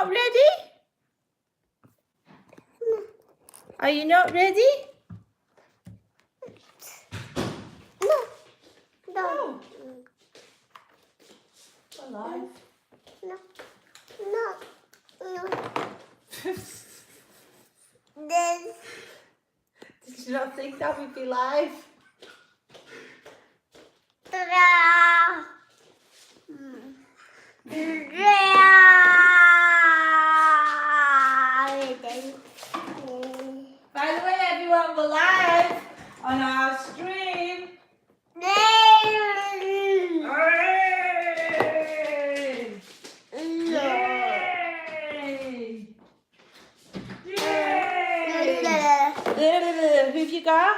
not ready? Are you not ready? No. Alive. No. This. Did you not think that would be live? By the way, everyone, we're live on our stream. Yay! Who've you got?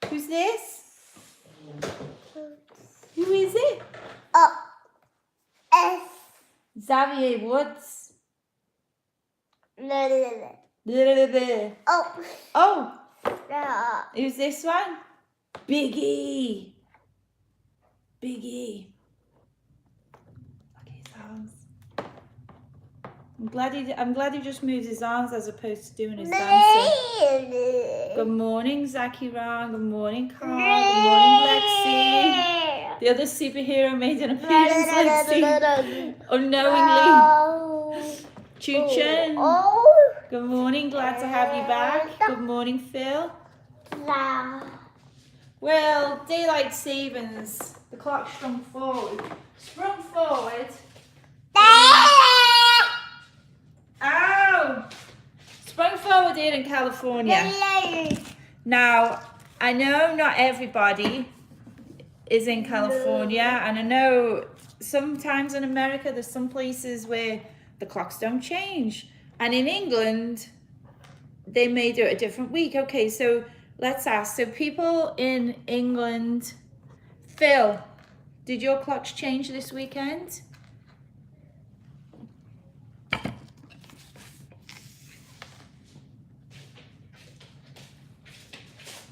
Who's this? Who is it? Xavier Woods. Oh, who's this one? Biggie. Biggie. Look at his arms. I'm glad he just moves his arms as opposed to doing his dancing. Good morning, Zakira. Good morning, Carl. Good morning, Lexi. The other superhero made an appearance, Lexi. Unknowingly. Chuchen. Good morning. Glad to have you back. Good morning, Phil. Well, daylight savings. The clock sprung forward. Sprung forward. Ow! Sprung forward here in California. Now, I know not everybody is in California, and I know sometimes in America there's some places where the clocks don't change. And in England, they may do it a different week. Okay, so let's ask. So people in England, Phil, did your clocks change this weekend?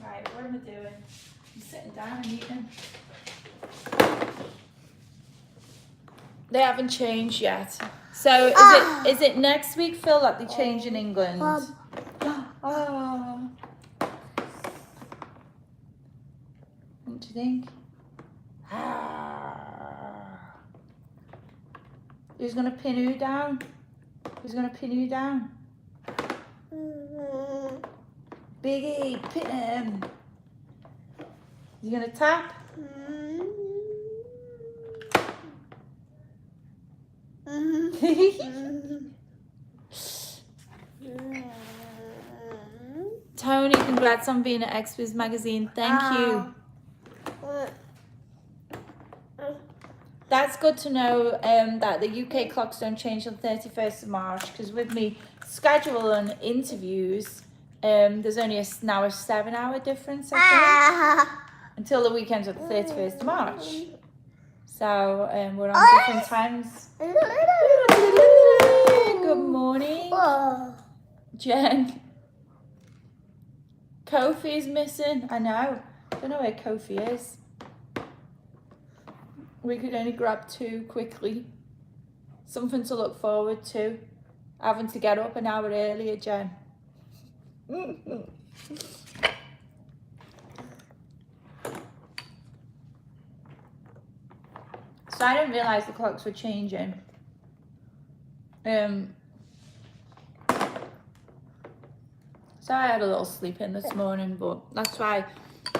Right, what am I doing? I'm sitting down and eating. They haven't changed yet. So is it next week, Phil, that they change in England? Oh. What do you think? Who's going to pin who down? Who's going to pin who down? Biggie, pin him. You going to tap? Tony, congrats on being at Expo's magazine. Thank you. That's good to know that the UK clocks don't change on 31st of March, because with me schedule and interviews, there's only now a 7-hour difference, I think, until the weekends of the 31st of March. So we're on different times. Good morning, Jen. Kofi's missing. I know. Don't know where Kofi is. We could only grab 2 quickly. Something to look forward to. Having to get up an hour earlier, Jen. So I didn't realise the clocks were changing. So I had a little sleep in this morning, but that's why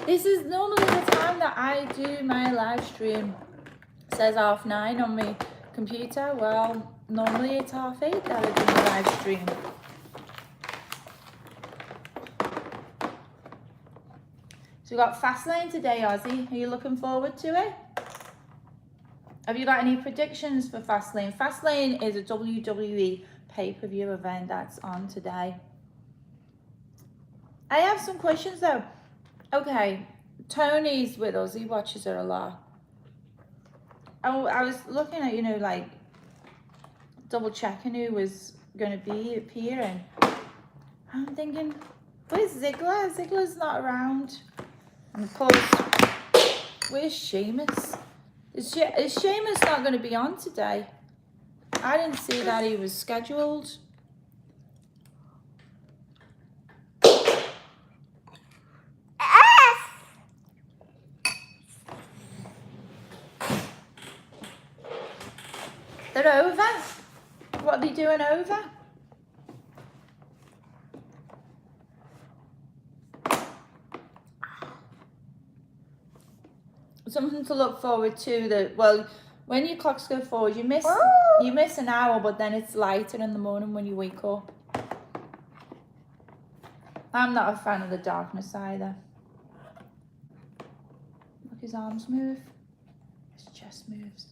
this is normally the time that I do my live stream. It says 9:30 on my computer. Well, normally it's 8:30 that I do my live stream. So we got FastLane today, Ozzy. Are you looking forward to it? Have you got any predictions for FastLane? FastLane is a WWE pay-per-view event that's on today. I have some questions though. Okay, Tony's with us. He watches it a lot. I was looking at, like double checking who was going to be appearing. I'm thinking, where's Ziggler? Ziggler's not around. And of course, where's Sheamus? Is Sheamus not going to be on today? I didn't see that he was scheduled. They're over? What are they doing over? Something to look forward to. That, well, when your clocks go forward, you miss an hour, but then it's lighter in the morning when you wake up. I'm not a fan of the darkness either. Look, his arms move. His chest moves.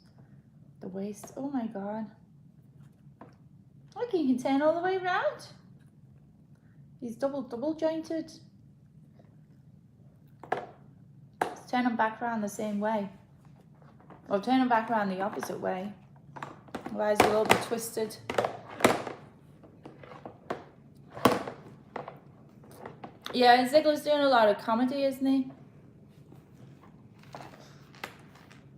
The waist. Oh my god. Look, he can turn all the way around. He's double jointed. Let's turn him back around the same way. Or turn him back around the opposite way. Otherwise he'll all be twisted. Yeah, Ziegler's doing a lot of comedy, isn't he?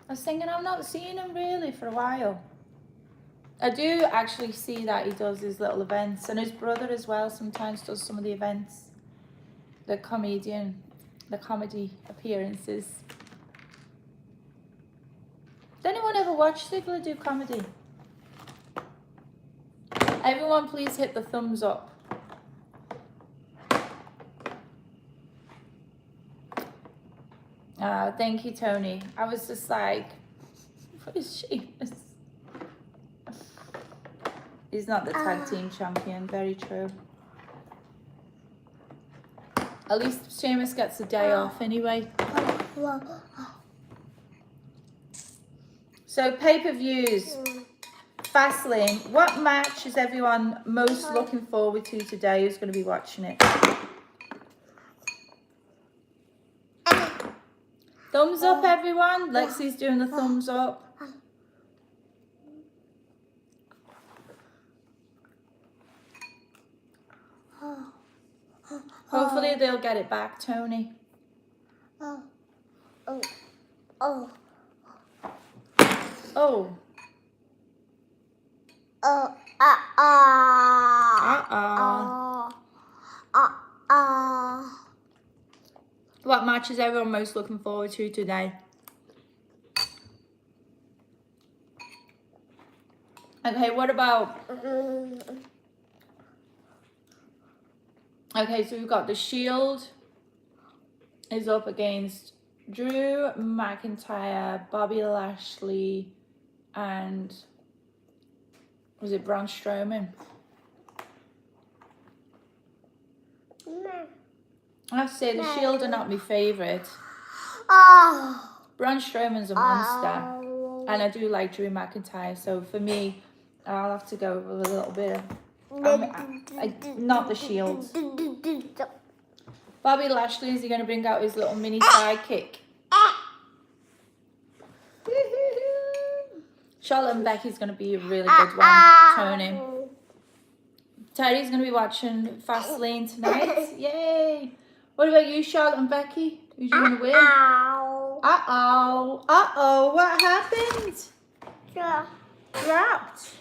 I was thinking I've not seen him really for a while. I do actually see that he does his little events, and his brother as well sometimes does some of the events. The comedy appearances. Did anyone ever watch Ziegler do comedy? Everyone please hit the thumbs up. Thank you, Tony. I was just like, what is Sheamus? He's not the tag team champion, very true. At least Sheamus gets a day off anyway. So pay-per-views, FastLane. What match is everyone most looking forward to today? Who's going to be watching it? Thumbs up, everyone. Lexi's doing the thumbs up. Hopefully they'll get it back, Tony. Oh. What match is everyone most looking forward to today? Okay, what about... Okay, so we've got the Shield is up against Drew McIntyre, Bobby Lashley, and was it Braun Strowman? I have to say, the Shield are not my favourite. Braun Strowman's a monster, and I do like Drew McIntyre, so for me, I'll have to go with a little bit of... not the Shield. Bobby Lashley, is he going to bring out his little mini sidekick? Charlotte and Becky's going to be a really good one, Tony. Tate's going to be watching FastLane tonight. Yay! What about you, Charlotte and Becky? Who's you going to win? Uh-oh. What happened? Dropped.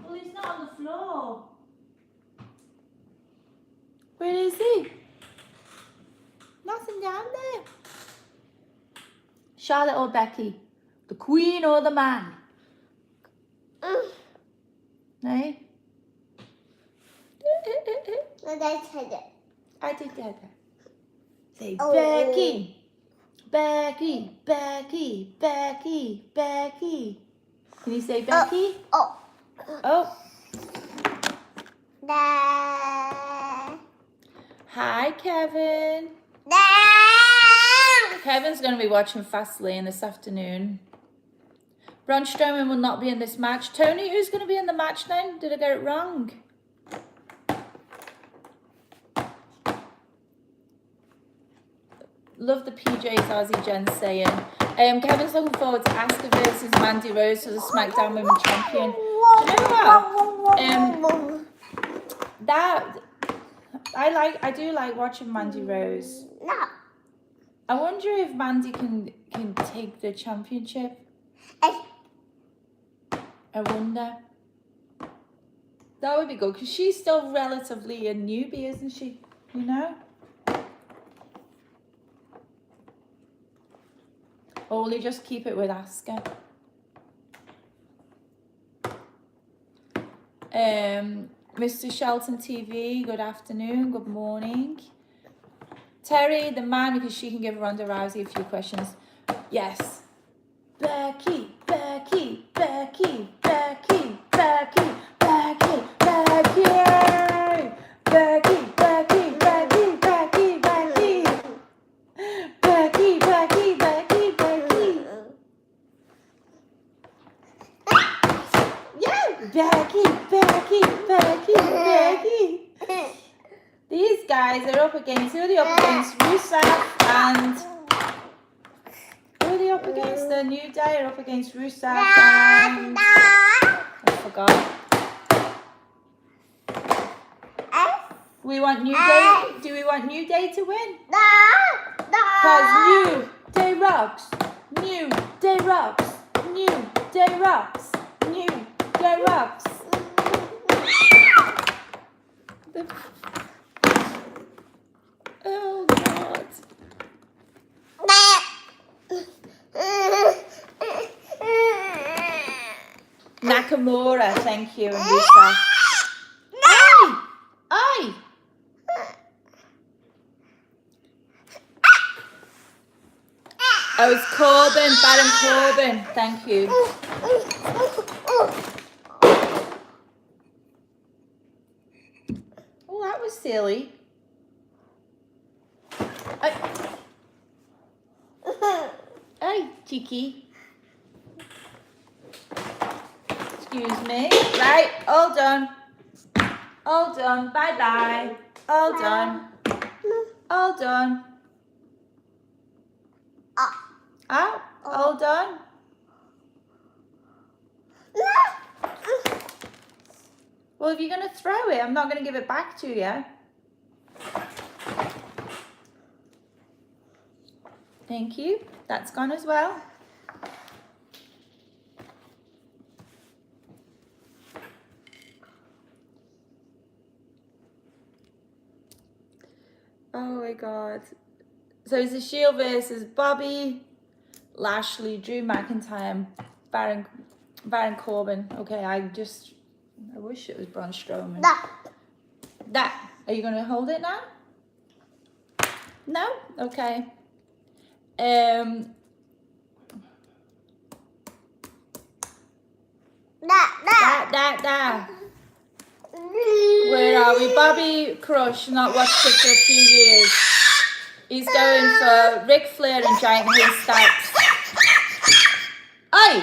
Well, he's not on the floor. Where is he? Nothing down there. Charlotte or Becky? The queen or the man? Hey? I did that. Say Becky. Becky. Becky. Becky. Becky. Can you say Becky? Oh. Hi, Kevin. Kevin's going to be watching FastLane this afternoon. Braun Strowman will not be in this match. Tony, who's going to be in the match then? Did I get it wrong? Love the PJs, Ozzy Jen saying. Kevin's looking forward to Asuka versus Mandy Rose for the SmackDown Women's Champion. Do you know what? I do like watching Mandy Rose. I wonder if Mandy can take the championship. I wonder. That would be good because she's still relatively a newbie, isn't she? You know? Or will you just keep it with Aska? Mr. Shelton TV, good afternoon, good morning. Terry, the man, because she can give Ronda Rousey a few questions. Yes. Becky, Becky, Becky, Becky, Becky, Becky, Becky, Becky, Becky, Becky, Becky, Becky, Becky, Becky, Becky, Becky. Yeah, Becky, Becky, Becky, Becky. These guys are up against, who are they up against? Rusev and, who are they up against? The New Day are up against Rusev and, I forgot. We want New Day, do we want New Day to win? Because New Day rocks, New Day rocks, New Day rocks, New Day rocks. Oh God. Nakamura, thank you, and Lisa. Aye! Aye! Oh, it's Corbin, Baron Corbin, thank you. Oh, that was silly. Hey, cheeky. Excuse me. Right, all done. All done. Bye-bye. All done. All done. Out. All done. Well, if you're going to throw it, I'm not going to give it back to you. Thank you. That's gone as well. Oh my God. So it's the Shield versus Bobby, Lashley, Drew McIntyre, and Baron Corbin. Okay, I wish it was Braun Strowman. That. Are you going to hold it now? No? Okay. Where are we? Bobby Crush, not watched it for a few years. He's going for Ric Flair and Giant Haystacks. Oi!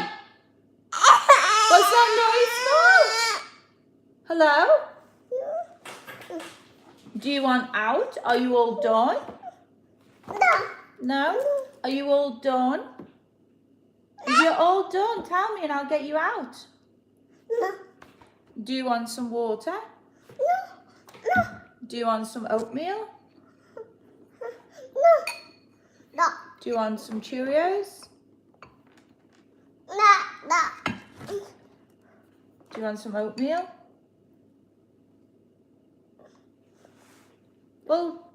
What's that noise for? Hello? Do you want out? Are you all done? No? Are you all done? If you're all done, tell me and I'll get you out. Do you want some water? Do you want some oatmeal? Do you want some Cheerios? Do you want some oatmeal? Well,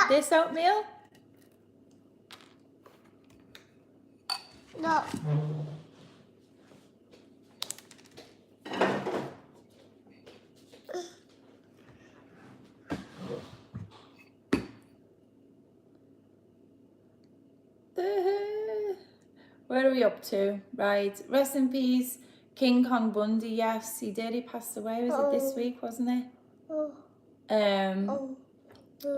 this oatmeal? No. Where are we up to? Right. Rest in peace, King Kong Bundy. Yes, he did. He passed away. Was it this week, wasn't it?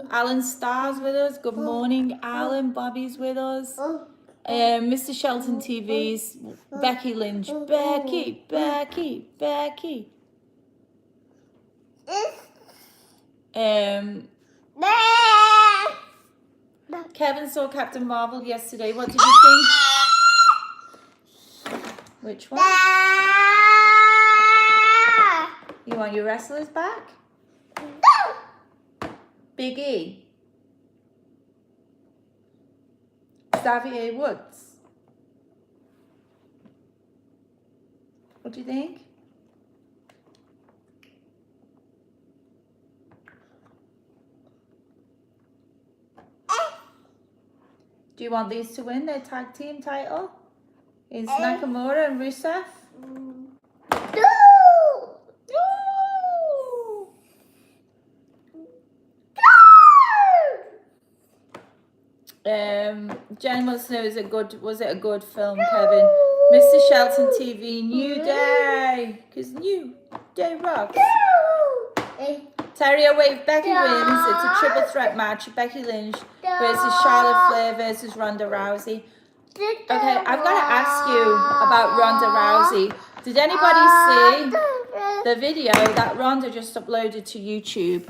Alan Starr's with us. Good morning, Alan. Bobby's with us. Mr. Shelton TV's Becky Lynch. Becky. Kevin saw Captain Marvel yesterday. What did you think? Which one? You want your wrestlers back? Big E. Xavier Woods. What do you think? Do you want these to win their tag team title? Is Nakamura and Rusev? Jen wants to know, was it a good film, Kevin? Mr. Shelton TV, New Day, because New Day rocks. Terrier Wave, Becky wins. It's a triple threat match. Becky Lynch versus Charlotte Flair versus Ronda Rousey. Okay, I've got to ask you about Ronda Rousey. Did anybody see the video that Ronda just uploaded to YouTube?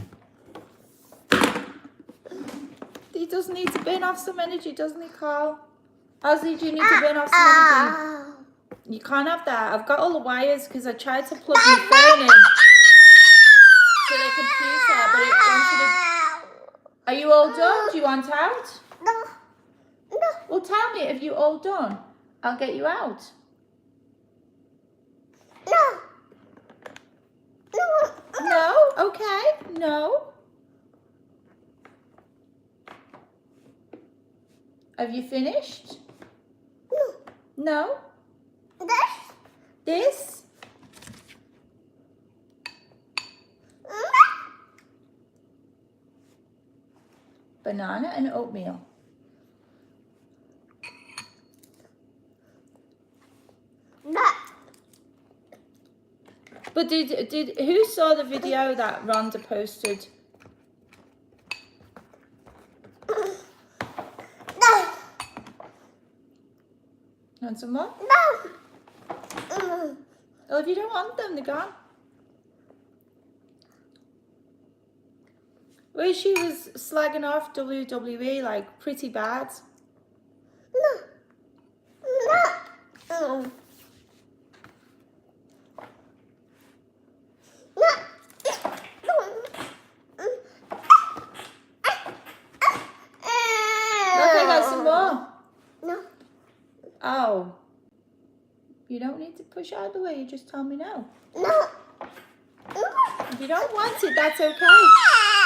He does need to burn off some energy, doesn't he, Carl? Ozzy, do you need to burn off some energy? You can't have that. I've got all the wires because I tried to plug my phone in to the computer, but it wanted to... Are you all done? Do you want out? No. Well, tell me, if you all done, I'll get you out. No? Okay. No. Have you finished? No? This? Banana and oatmeal. But did who saw the video that Rhonda posted? Want some more? Well, if you don't want them, they're gone. Well, she was slagging off WWE like pretty bad. Oh, you don't need to push out of the way, you just tell me no. If you don't want it, that's okay.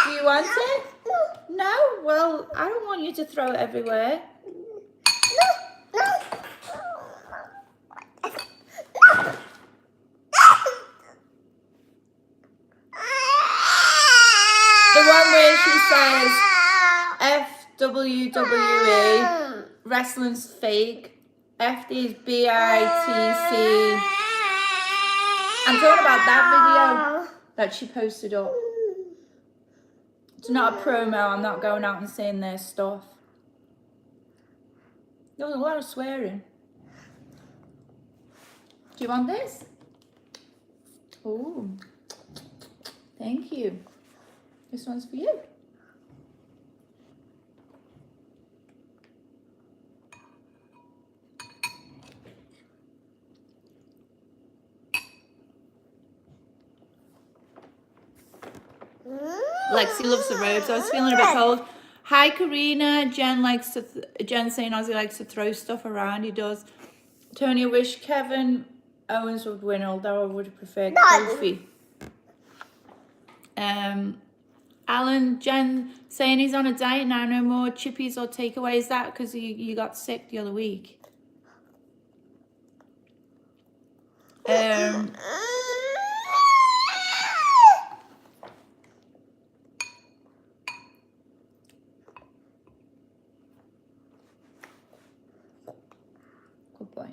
Do you want it? No? Well, I don't want you to throw it everywhere. The one where she says FWWE, wrestling's fake. FD is BITC. I'm talking about that video that she posted up. It's not a promo. I'm not going out and saying their stuff. There was a lot of swearing. Do you want this? Oh, thank you. This one's for you. Lexi loves the robes. I was feeling a bit cold. Hi, Karina. Jen saying Ozzy likes to throw stuff around. He does. Tony, I wish Kevin Owens would win, although I would prefer Kofi. Alan, Jen saying he's on a diet now. No more chippies or takeaways. Is that because you got sick the other week? Good boy.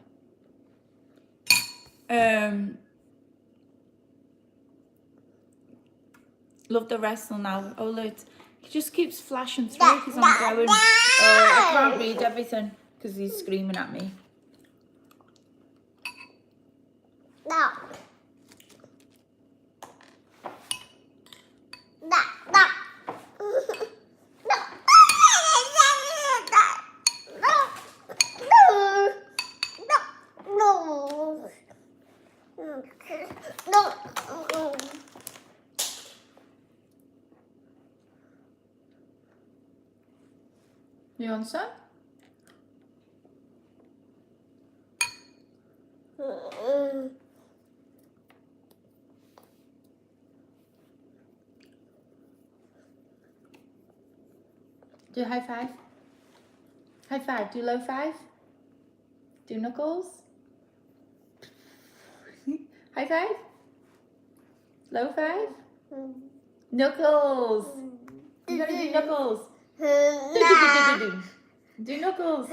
Love the wrestling now. Oh, look, he just keeps flashing through because I'm going. I can't read everything because he's screaming at me. No. You want some? Do high five. High five. Do low five. Do knuckles. High five. Low five. Knuckles. You gotta do knuckles. Do knuckles. Do knuckles.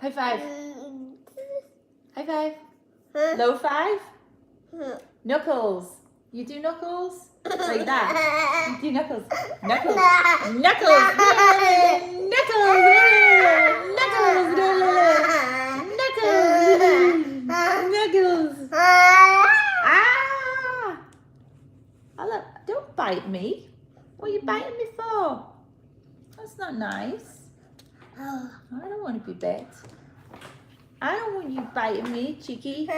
High five. High five. Low five. Knuckles. You do knuckles? Like that. You do knuckles. Knuckles. Knuckles. Knuckles. Knuckles. Knuckles. Ah! Don't bite me. What are you biting me for? That's not nice. I don't want to be bit. I don't want you biting me, cheeky.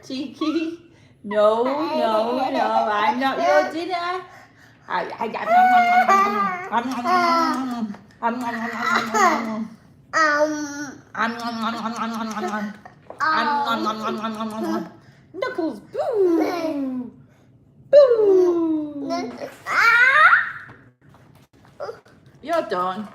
Cheeky. No, no, no. I'm not your dinner. Knuckles. Boo. Boo. You're done.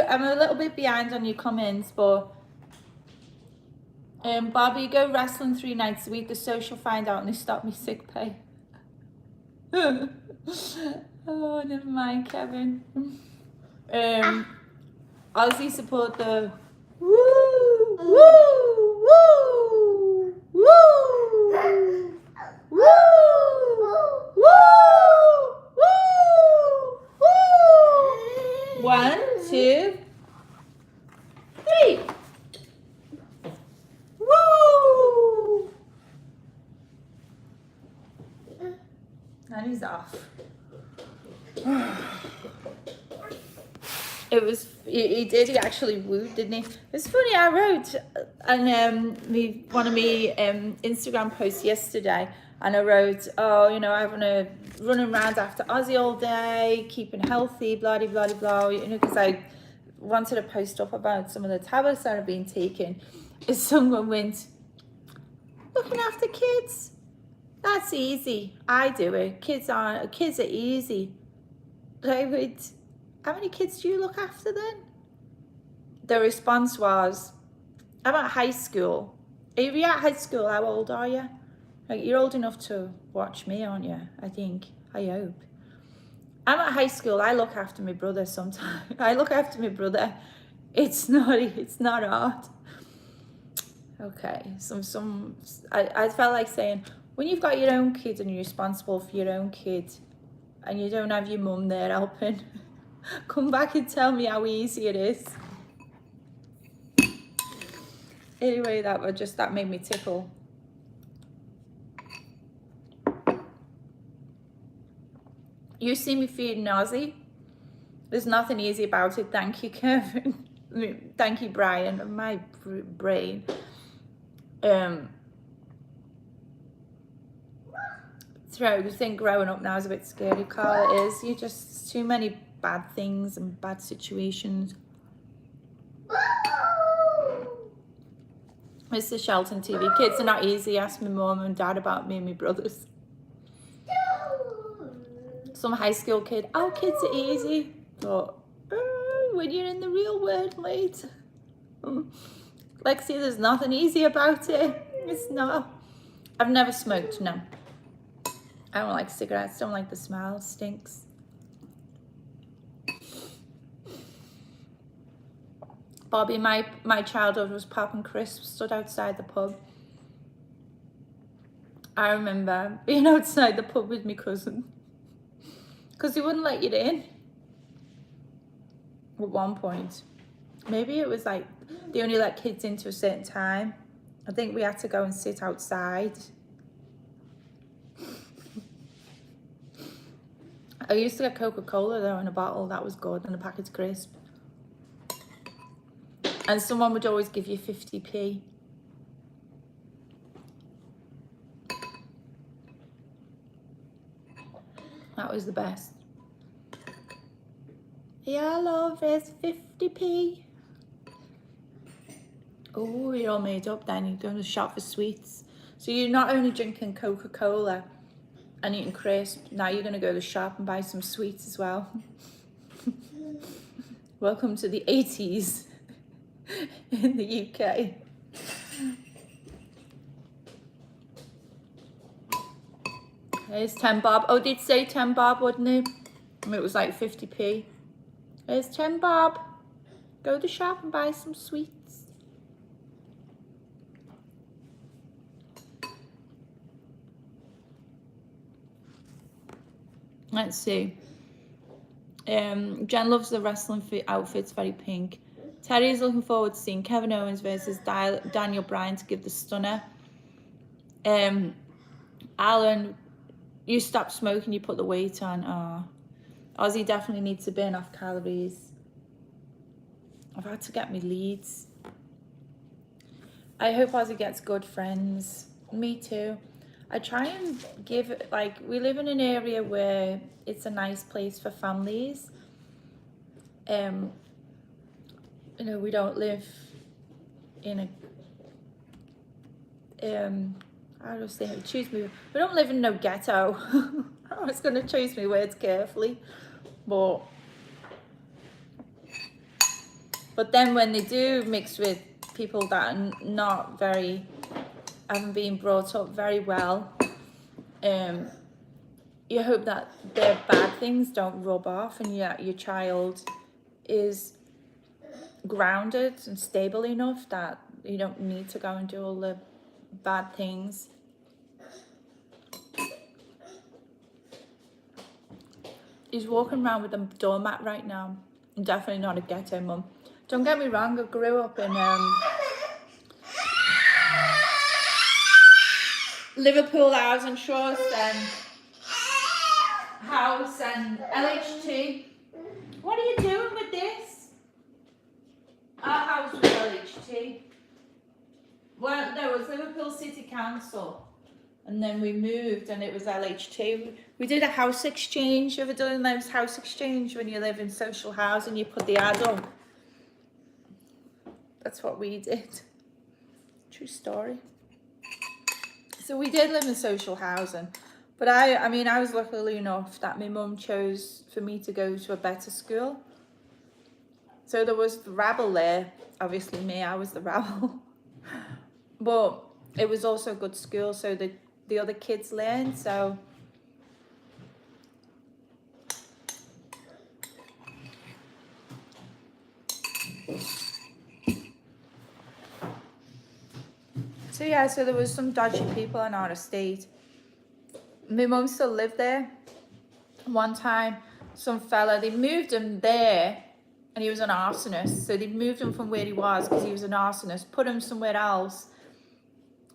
I'm a little bit behind on your comments, but Bobby, go wrestling 3 nights a week. The social find out and they stop me sick pay. Oh, never mind, Kevin. Aussie support the woo, woo, woo, woo, woo, woo, woo. 1, 2, 3. Woo! And he's off. He actually wooed, didn't he? It's funny, I wrote one of my Instagram posts yesterday, and I wrote, oh, you know, running around after Aussie all day, keeping healthy, blah, blah, blah, blah, you know, because I wanted to post up about some of the tablets that have been taken. And someone went, looking after kids? That's easy. I do it. Kids are easy. I went, how many kids do you look after then? The response was, I'm at high school. Are you at high school? How old are you? Like, you're old enough to watch me, aren't you? I think. I hope. I'm at high school. I look after my brother sometimes. I look after my brother. It's not hard. Okay. I felt like saying, when you've got your own kid and you're responsible for your own kid and you don't have your mum there helping, come back and tell me how easy it is. Anyway, that made me tickle. You see me feeding Aussie. There's nothing easy about it. Thank you, Kevin. Thank you, Brian. My brain. I think growing up now is a bit scary, Carl. It is. You just too many bad things and bad situations. Mr. Shelton TV. Kids are not easy. Ask my mum and dad about me and my brothers. Some high school kid. Oh, kids are easy. But when you're in the real world, mate. Lexi, there's nothing easy about it. It's not. I've never smoked, no. I don't like cigarettes. Don't like the smell. Stinks. Bobby, my childhood was popping crisps, stood outside the pub. I remember being outside the pub with my cousin because he wouldn't let you in at one point. Maybe it was like they only let kids into a certain time. I think we had to go and sit outside. I used to get Coca-Cola though in a bottle. That was good, and a packet of crisps. And someone would always give you 50p. That was the best. Yeah, love, there's 50p. Oh, you're all made up then. You're going to shop for sweets. So you're not only drinking Coca-Cola and eating crisps, now you're going to go to the shop and buy some sweets as well. Welcome to the 80s in the UK. There's 10 bob. Oh, did say 10 bob, wouldn't it? It was like 50p. There's 10 bob. Go to the shop and buy some sweets. Let's see. Jen loves the wrestling outfits, very pink. Terry's looking forward to seeing Kevin Owens versus Daniel Bryan to give the stunner. Alan, you stop smoking, you put the weight on. Oh. Ozzy definitely needs to burn off calories. I've had to get me leads. I hope Ozzy gets good friends. Me too. I try and give, like, we live in an area where it's a nice place for families. You know, we don't live in a, I don't say, choose me. We don't live in no ghetto. I was going to choose my words carefully. But then when they do mix with people that are not very, haven't been brought up very well, you hope that their bad things don't rub off and your child is grounded and stable enough that you don't need to go and do all the bad things. He's walking around with a doormat right now. I'm definitely not a ghetto mum. Don't get me wrong, I grew up in Liverpool Housing Trust and House and LHT. What are you doing with this? Our house was LHT. Well, no, it was Liverpool City Council. And then we moved and it was LHT. We did a house exchange. You ever done those house exchange when you live in social housing, you put the ad up? That's what we did. True story. So we did live in social housing. But I mean, I was lucky enough that my mum chose for me to go to a better school. So there was the rabble there. Obviously me, I was the rabble. But it was also a good school, so the other kids learned, so yeah, so there was some dodgy people on our estate. My mum still lived there. One time, some fella, they moved him there, and he was an arsonist, so they moved him from where he was, because he was an arsonist, put him somewhere else,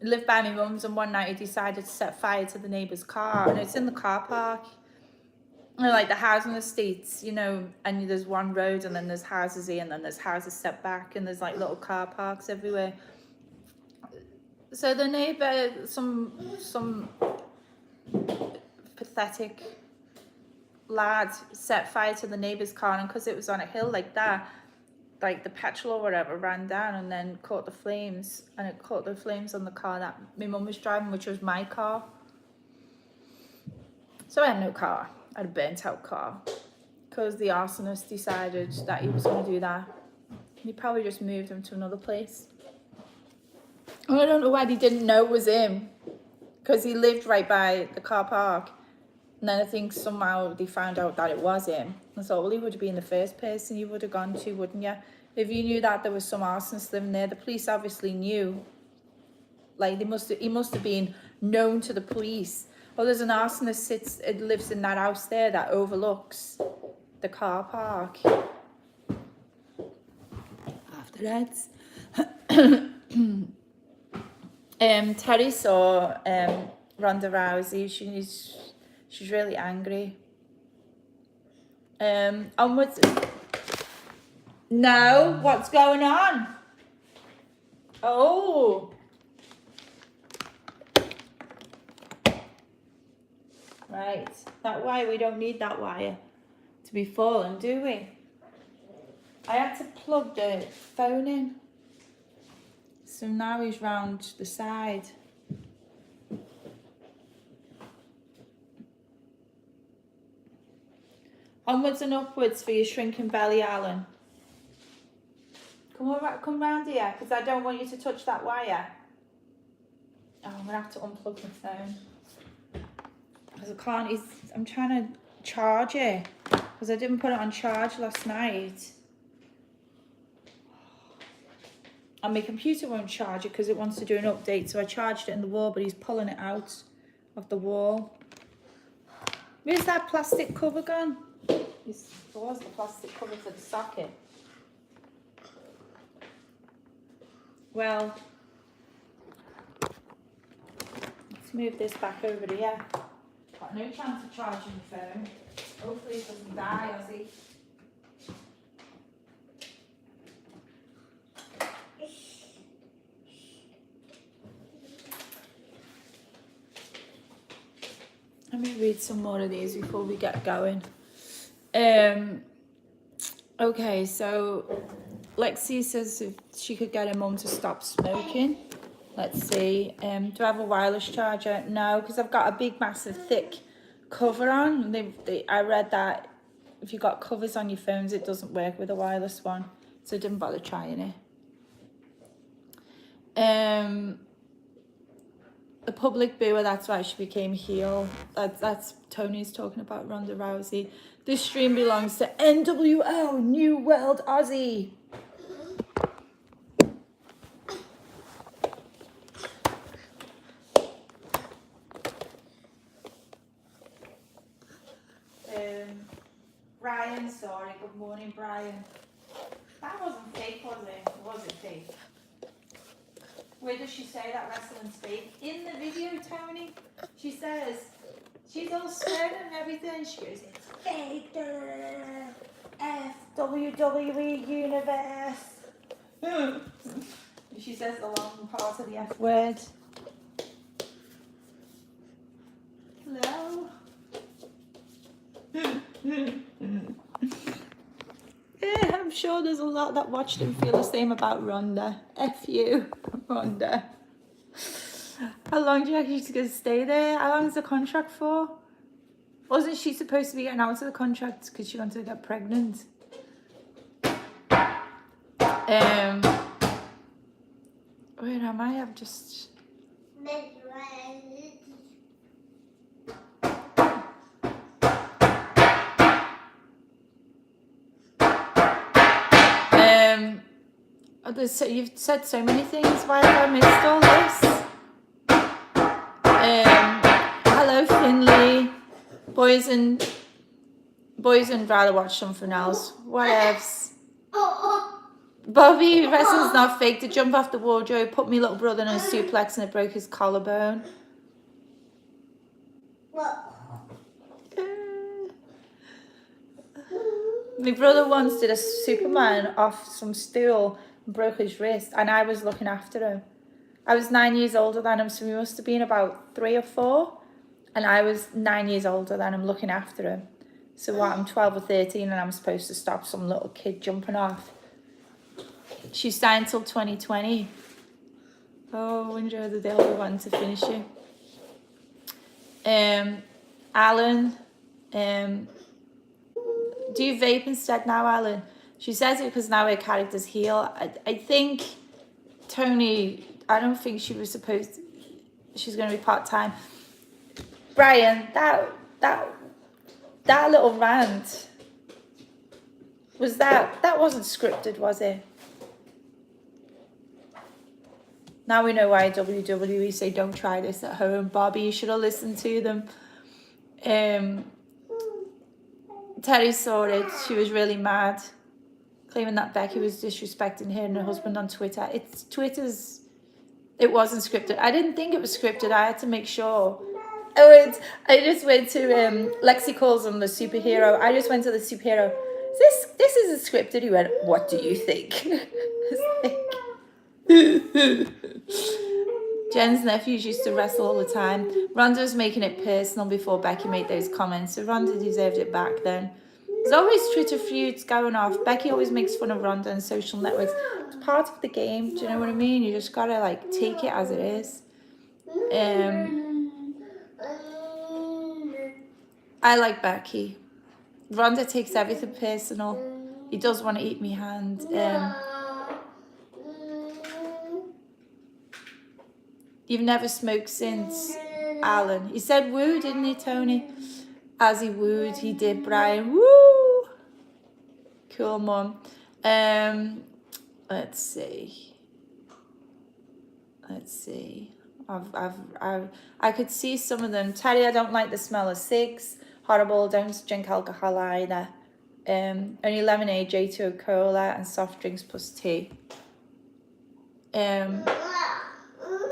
lived by my mum's, and one night he decided to set fire to the neighbour's car, and it's in the car park. And like the housing estates, you know, and there's one road, and then there's houses here, and then there's houses set back, and there's like little car parks everywhere. So the neighbour, some pathetic lad set fire to the neighbour's car, and because it was on a hill like that, like the petrol or whatever ran down and then caught the flames, and it caught the flames on the car that my mum was driving, which was my car. So I had no car. I had a burnt out car because the arsonist decided that he was going to do that. He probably just moved him to another place. I don't know why they didn't know it was him, because he lived right by the car park. And then I think somehow they found out that it was him. I thought, well, he would have been the first person you would have gone to, wouldn't you? If you knew that there was some arsonist living there, the police obviously knew. Like, he must have been known to the police. Oh, there's an arsonist lives in that house there that overlooks the car park. After that, Terry saw Ronda Rousey. She's really angry. Onwards. No, what's going on? Oh. Right, that wire, we don't need that wire to be fallen, do we? I had to plug the phone in. So now he's round the side. Onwards and upwards for your shrinking belly, Alan. Come round here, because I don't want you to touch that wire. Oh, I'm going to have to unplug my phone. Because I can't, I'm trying to charge it. Because I didn't put it on charge last night. And my computer won't charge it because it wants to do an update. So I charged it in the wall, but he's pulling it out of the wall. Where's that plastic cover gone? There was the plastic cover for the socket. Well, let's move this back over to here. Got no chance of charging the phone. Hopefully it doesn't die, Ozzy. Let me read some more of these before we get going. Okay, so Lexi says if she could get her mum to stop smoking. Let's see. Do I have a wireless charger? No, because I've got a big, massive, thick cover on. I read that if you've got covers on your phones, it doesn't work with a wireless one. So I didn't bother trying it. The public booer, that's why she became heel. That's Tony's talking about Ronda Rousey. This stream belongs to NWO, New World Aussie. Brian, sorry. Good morning, Brian. That wasn't fake, was it? Or was it fake? Where does she say that wrestling's fake? In the video, Tony, she says, she's all swearing and everything. She goes, it's fake. F WWE Universe. She says the long part of the F word. Hello. Yeah, I'm sure there's a lot that watched and feel the same about Ronda. F you, Ronda. How long do you reckon she's going to stay there? How long is the contract for? Wasn't she supposed to be getting out of the contract because she wanted to get pregnant? Where am I? I've just... You've said so many things. Why have I missed all this? Hello, Finley. Boys and rather watch something else. What else? Bobby, wrestling's not fake. To jump off the wardrobe, put me little brother in a suplex and it broke his collarbone. My brother once did a Superman off some stool and broke his wrist, and I was looking after him. I was 9 years older than him, so he must have been about 3 or 4, and I was 9 years older than him looking after him. So what, I'm 12 or 13 and I'm supposed to stop some little kid jumping off. She's signed till 2020. Oh, I wonder whether they'll be wanting to finish it. Alan, do you vape instead now, Alan? She says it because now her character's heel. I think Tony, I don't think she was supposed to, she's going to be part-time. Brian, that little rant, that wasn't scripted, was it? Now we know why WWE say don't try this at home. Bobby, you should have listened to them. Terry saw it. She was really mad, claiming that Becky was disrespecting her and her husband on Twitter. It wasn't scripted. I didn't think it was scripted. I had to make sure. I just went to Lexi calls him the superhero. I just went to the superhero. This isn't scripted. He went, what do you think? Jen Jen's nephews used to wrestle all the time. Rhonda was making it personal before Becky made those comments, so Rhonda deserved it back then. There's always Twitter feuds going off. Becky always makes fun of Rhonda on social networks. It's part of the game, do you know what I mean? You just gotta like take it as it is. I like Becky. Rhonda takes everything personal. He does want to eat me hand. You've never smoked since, Alan. He said woo, didn't he, Tony? As he wooed, he did, Brian. Woo! Cool, Mum. Let's see. I could see some of them. Terry, I don't like the smell of cigs. Horrible. Don't drink alcohol either. Only lemonade, J2 cola, and soft drinks plus tea.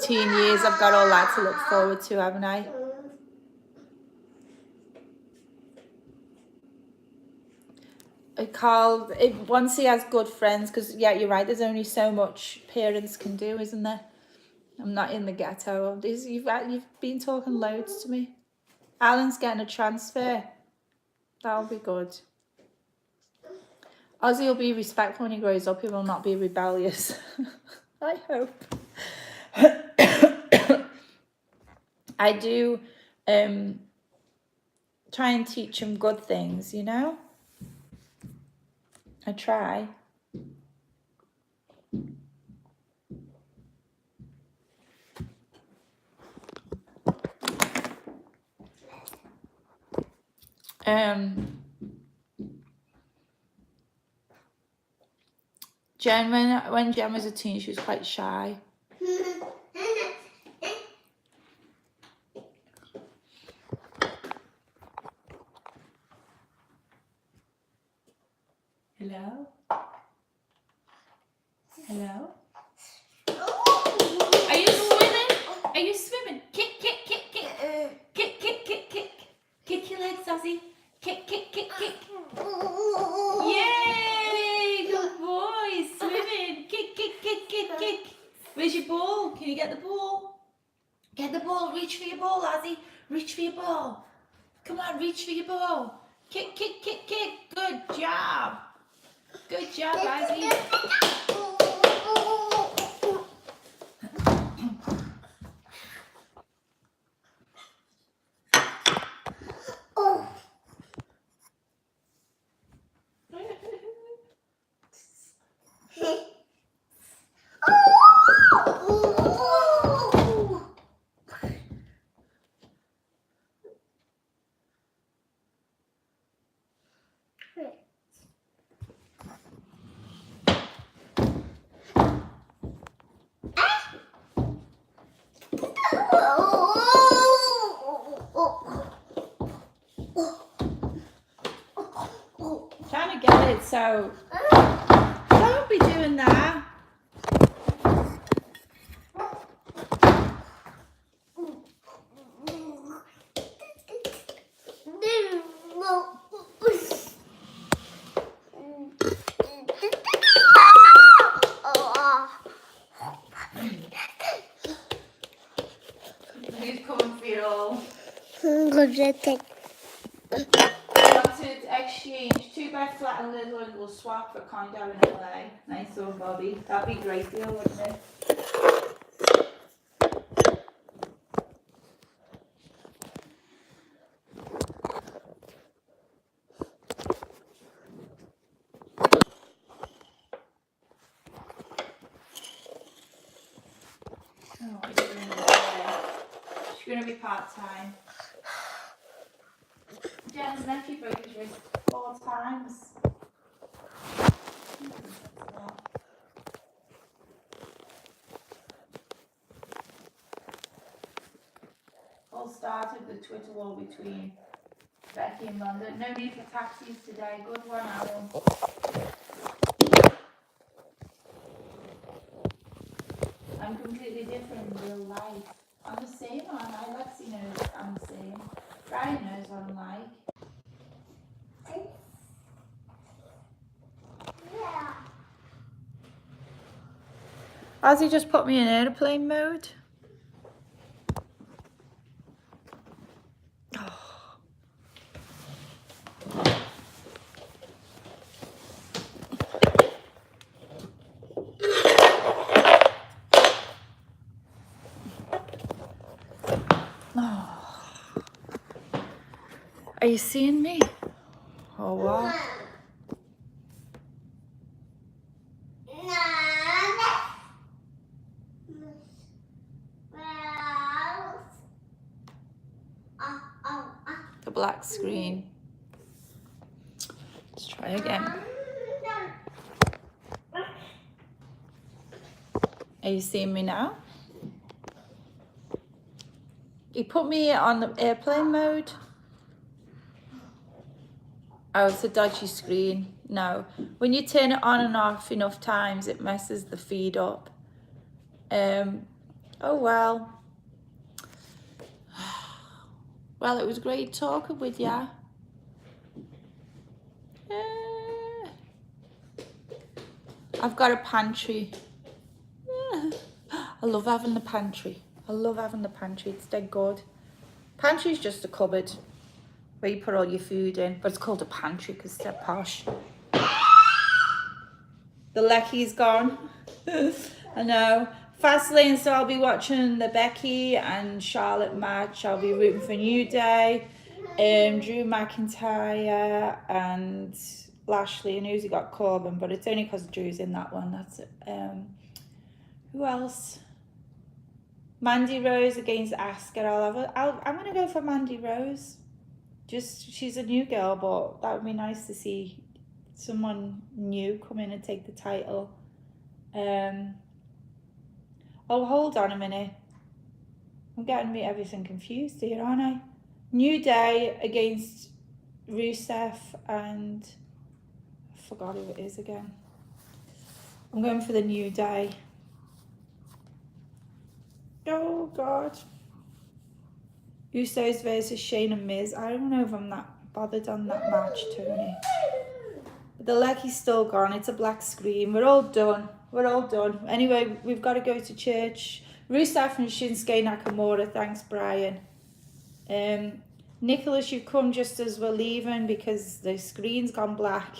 Teen years, I've got all that to look forward to, haven't I? Carl, once he has good friends, because yeah, you're right, there's only so much parents can do, isn't there? I'm not in the ghetto. You've been talking loads to me. Alan's getting a transfer. That'll be good. Ozzy will be respectful when he grows up. He will not be rebellious. I hope. I do try and teach him good things, you know? I try. Jen, when Jen was a teen, she was quite shy. Hello? Hello? Are you swimming? Are you swimming? Kick, kick, kick, kick. Kick, kick, kick, kick. Kick your legs, Ozzy. Kick, kick, kick, kick. Yay! Good boy. Swimming. Kick, kick, kick, kick, kick. Where's your ball? Can you get the ball? Get the ball. Reach for your ball, Ozzy. Reach for your ball. Come on, reach for your ball. Kick, kick, kick, kick. Good job. Good job, Ozzy. Trying to get it, so don't be doing that. He's coming for you all. Want to exchange 2-bed flat in Lidl and we'll swap for condo in LA. Nice one, Bobby. That'd be a great deal, wouldn't it? Oh, what are you doing today? She's going to be part-time. Jen's nephew broke his wrist 4 times. All started the Twitter war between Becky and London. No need for taxis today. Good one, Alan. I'm completely different in real life. I'm the same, aren't I? Lexi knows I'm the same. Brian knows what I'm like. Yeah. Ozzy just put me in airplane mode. Are you seeing me? Oh, what? The black screen. Let's try again. Are you seeing me now? You put me on the airplane mode. Oh, it's a dodgy screen. No. When you turn it on and off enough times, it messes the feed up. Oh well. Well, it was great talking with ya. I've got a pantry. I love having the pantry. I love having the pantry. It's dead good. Pantry's just a cupboard where you put all your food in, but it's called a pantry because it's dead posh. The Lecky's gone. I know. FastLane, so I'll be watching the Becky and Charlotte match. I'll be rooting for New Day, Drew McIntyre and Lashley, and who's he got? Corbin, but it's only because Drew's in that one. That's it. Who else? Mandy Rose against Asuka. I'm gonna go for Mandy Rose. Just she's a new girl, but that would be nice to see someone new come in and take the title. Oh, hold on a minute. I'm getting everything confused here, aren't I? New Day against Rusev and I forgot who it is again. I'm going for the New Day. Oh God. Usos versus Shane and Miz. I don't know if I'm that bothered on that match, Tony. But the Lecky's still gone. It's a black screen. We're all done. We're all done. Anyway, we've got to go to church. Rusev and Shinsuke Nakamura. Thanks, Brian. Nicholas, you've come just as we're leaving because the screen's gone black.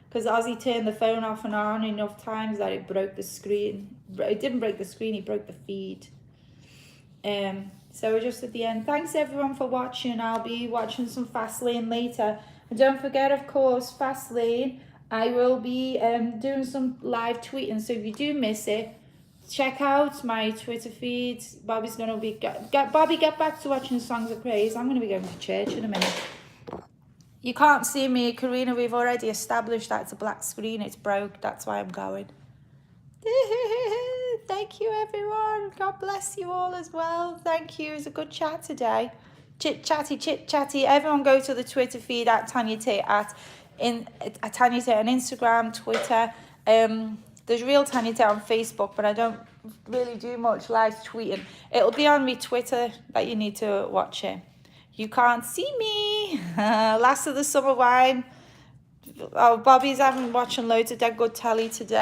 Because Ozzy turned the phone off and on enough times that it broke the screen. It didn't break the screen, it broke the feed. So we're just at the end. Thanks everyone for watching. I'll be watching some FastLane later. And don't forget, of course, FastLane, I will be doing some live tweeting. So if you do miss it, check out my Twitter feed. Bobby's going to be... Bobby, get back to watching Songs of Praise. I'm going to be going to church in a minute. You can't see me, Karina. We've already established that it's a black screen. It's broke. That's why I'm going. Thank you, everyone. God bless you all as well. Thank you. It was a good chat today. Chit chatty. Everyone go to the Twitter feed at Tanya Tate at Tanya Tate on Instagram, Twitter. There's Real Tanya Tate on Facebook, but I don't really do much live tweeting. It'll be on me Twitter that you need to watch it. You can't see me. Last of the summer wine. Oh, Bobby's watching loads of dead good telly today.